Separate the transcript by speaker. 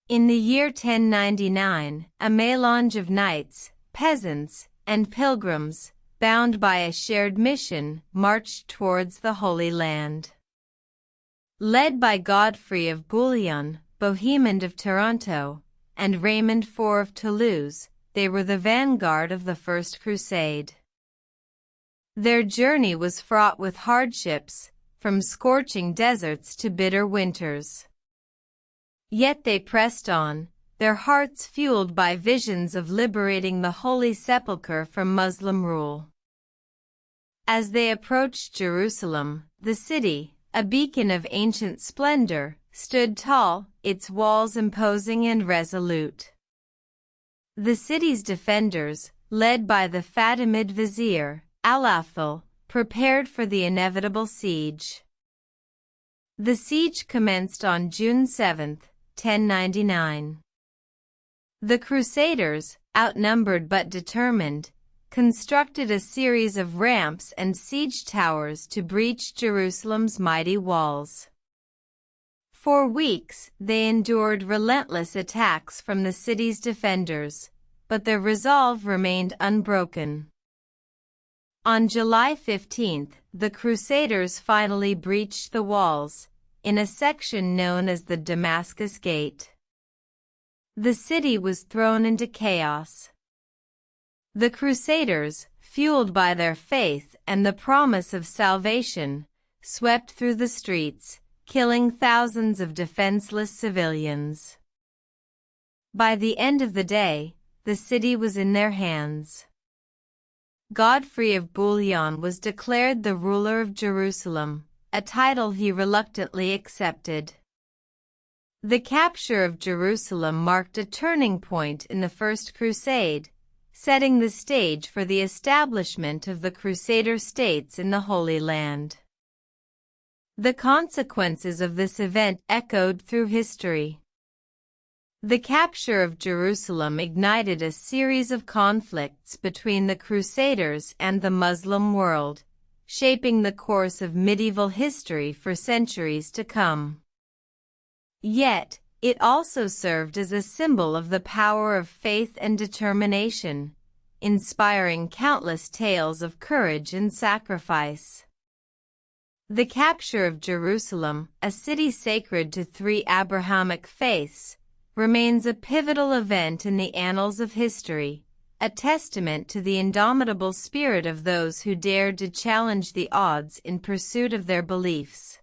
Speaker 1: In the year 1099, a melange of knights, peasants, and pilgrims, bound by a shared mission, marched towards the Holy Land. Led by Godfrey of Bouillon, Bohemond of Taranto, and Raymond IV of Toulouse, they were the vanguard of the First Crusade. Their journey was fraught with hardships, from scorching deserts to bitter winters. Yet they pressed on, their hearts fueled by visions of liberating the Holy Sepulchre from Muslim rule. As they approached Jerusalem, the city, a beacon of ancient splendor, stood tall, its walls imposing and resolute. The city's defenders, led by the Fatimid vizier, Al-Afdal, prepared for the inevitable siege. The siege commenced on June 7, 1099. The Crusaders, outnumbered but determined, constructed a series of ramps and siege towers to breach Jerusalem's mighty walls. For weeks, they endured relentless attacks from the city's defenders, but their resolve remained unbroken. On July 15, the Crusaders finally breached the walls, in a section known as the Damascus Gate. The city was thrown into chaos. The Crusaders, fueled by their faith and the promise of salvation, swept through the streets, killing thousands of defenseless civilians. By the end of the day, the city was in their hands. Godfrey of Bouillon was declared the ruler of Jerusalem, a title he reluctantly accepted. The capture of Jerusalem marked a turning point in the First Crusade, setting the stage for the establishment of the Crusader states in the Holy Land. The consequences of this event echoed through history. The capture of Jerusalem ignited a series of conflicts between the Crusaders and the Muslim world, shaping the course of medieval history for centuries to come. Yet, it also served as a symbol of the power of faith and determination, inspiring countless tales of courage and sacrifice. The capture of Jerusalem, a city sacred to three Abrahamic faiths, remains a pivotal event in the annals of history, a testament to the indomitable spirit of those who dared to challenge the odds in pursuit of their beliefs.